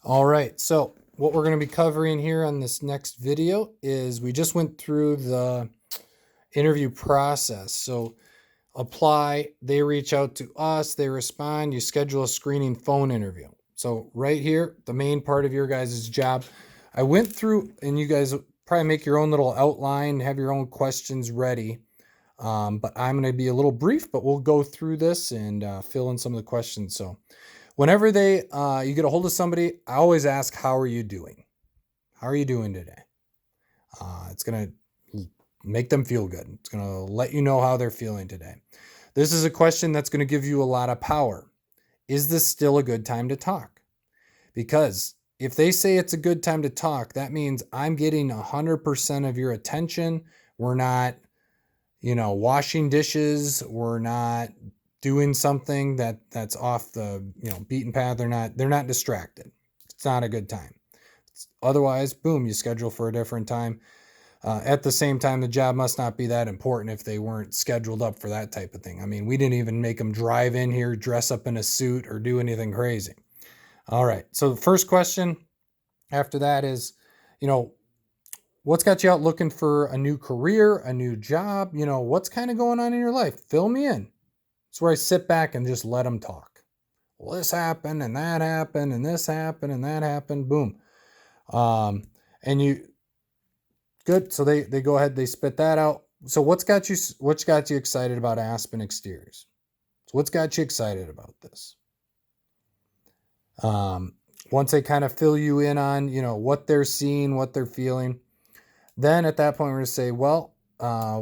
All right, so what we're going to be covering here on this next video is we just went through the interview process. So apply, they reach out to us, they respond, you schedule a screening phone interview. So right here, the main part of your guys' job, I went through, and you guys probably make your own little outline, have your own questions ready. But I'm going to be a little brief, but we'll go through this and fill in some of the questions. So whenever you get a hold of somebody, I always ask, how are you doing? How are you doing today? It's going to make them feel good. It's going to let you know how they're feeling today. This is a question that's going to give you a lot of power. Is this still a good time to talk? Because if they say it's a good time to talk, that means I'm getting 100% of your attention. We're not, washing dishes. We're not doing something that's off the, beaten path. They're not distracted. It's not a good time. Otherwise, boom, you schedule for a different time. At the same time, the job must not be that important if they weren't scheduled up for that type of thing. I mean, we didn't even make them drive in here, dress up in a suit, or do anything crazy. All right. So the first question after that is, what's got you out looking for a new career, a new job? What's kind of going on in your life? Fill me in. It's where I sit back and just let them talk. Well, this happened and that happened and this happened and that happened. Boom. And you good. So they go ahead, they spit that out. So what's got you excited about Aspen Exteriors? So what's got you excited about this? Once they kind of fill you in on, what they're seeing, what they're feeling, then at that point we're going to say, well,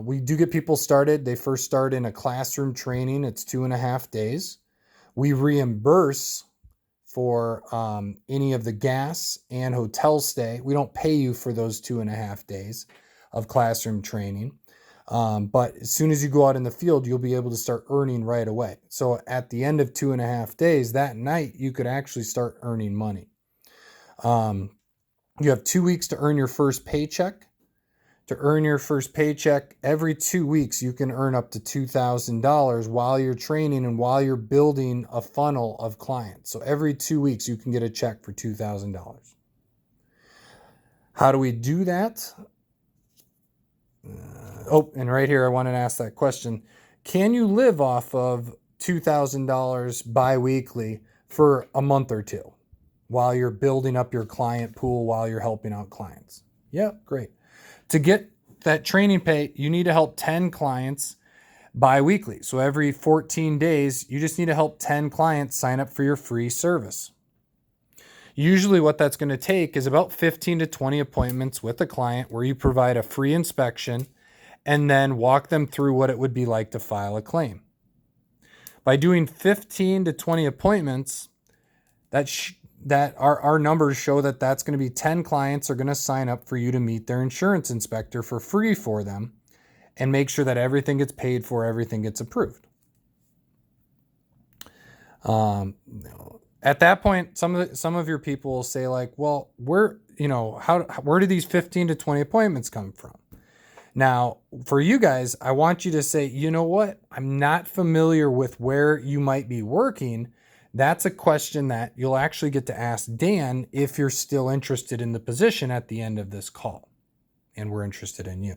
we do get people started. They first start in a classroom training. It's 2.5 days. We reimburse for any of the gas and hotel stay. We don't pay you for those 2.5 days of classroom training. But as soon as you go out in the field, you'll be able to start earning right away. So at the end of 2.5 days, that night, you could actually start earning money. You have 2 weeks to earn your first paycheck. To earn your first paycheck, every 2 weeks, you can earn up to $2,000 while you're training and while you're building a funnel of clients. So every 2 weeks, you can get a check for $2,000. How do we do that? And right here, I wanted to ask that question. Can you live off of $2,000 biweekly for a month or two while you're building up your client pool, while you're helping out clients? Yeah, great. To get that training pay, you need to help 10 clients bi-weekly. So every 14 days, you just need to help 10 clients sign up for your free service. Usually what that's going to take is about 15 to 20 appointments with a client where you provide a free inspection and then walk them through what it would be like to file a claim. By doing 15 to 20 appointments, that our numbers show that that's going to be 10 clients are going to sign up for you to meet their insurance inspector for free for them and make sure that everything gets paid for, everything gets approved. At that point, some of your people will say like, well, where do these 15 to 20 appointments come from? Now, for you guys, I want you to say, you know what? I'm not familiar with where you might be working. That's a question that you'll actually get to ask Dan if you're still interested in the position at the end of this call. And we're interested in you.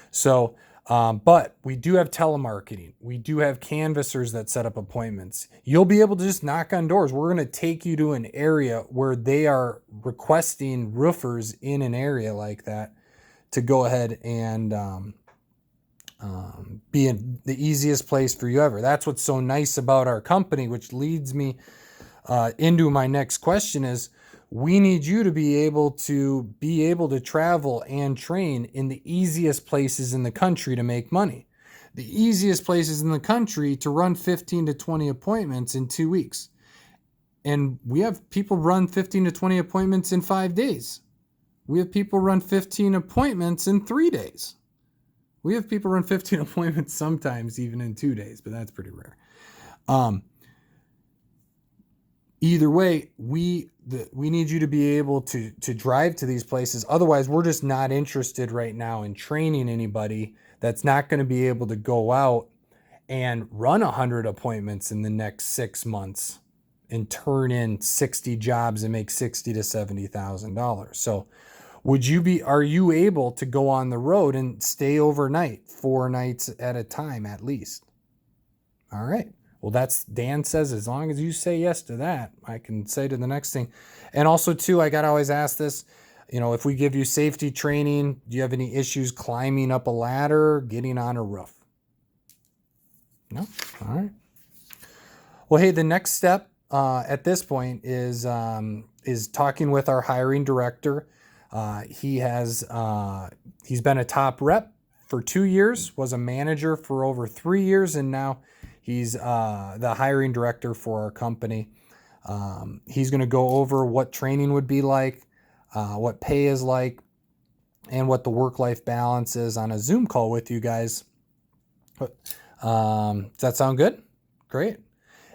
So, but we do have telemarketing. We do have canvassers that set up appointments. You'll be able to just knock on doors. We're going to take you to an area where they are requesting roofers in an area like that to go ahead and be in the easiest place for you ever. That's what's so nice about our company, which leads me into my next question is, we need you to be able to travel and train in the easiest places in the country to make money. The easiest places in the country to run 15 to 20 appointments in 2 weeks. And we have people run 15 to 20 appointments in 5 days. We have people run 15 appointments in 3 days. We have people run 15 appointments sometimes even in 2 days, but that's pretty rare. Either way, we need you to be able to drive to these places. Otherwise, we're just not interested right now in training anybody that's not going to be able to go out and run 100 appointments in the next 6 months and turn in 60 jobs and make $60,000 to $70,000. So are you able to go on the road and stay overnight 4 nights at a time at least? All right. Well, Dan says, as long as you say yes to that, I can say to the next thing. And also too, I got to always ask this, if we give you safety training, do you have any issues climbing up a ladder, getting on a roof? No? All right. Well, hey, the next step at this point is talking with our hiring director. He's been a top rep for 2 years, was a manager for over 3 years, and now he's the hiring director for our company. He's going to go over what training would be like, what pay is like, and what the work-life balance is on a Zoom call with you guys. Does that sound good? Great.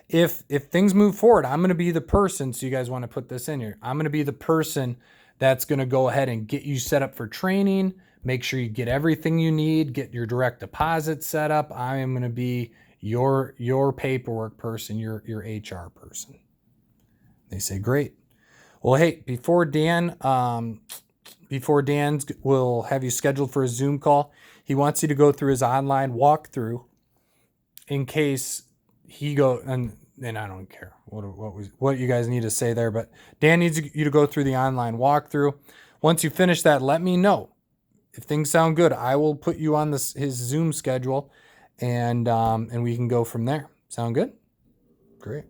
If things move forward, I'm going to be the person, so you guys want to put this in here, I'm going to be the person that's going to go ahead and get you set up for training, make sure you get everything you need, get your direct deposit set up. I am going to be your paperwork person, your HR person. They say, great. Well, hey, before Dan will have you scheduled for a Zoom call, he wants you to go through his online walkthrough in case he and I don't care what you guys need to say there, but Dan needs you to go through the online walkthrough. Once you finish that, let me know. If things sound good, I will put you on his Zoom schedule, and we can go from there. Sound good? Great.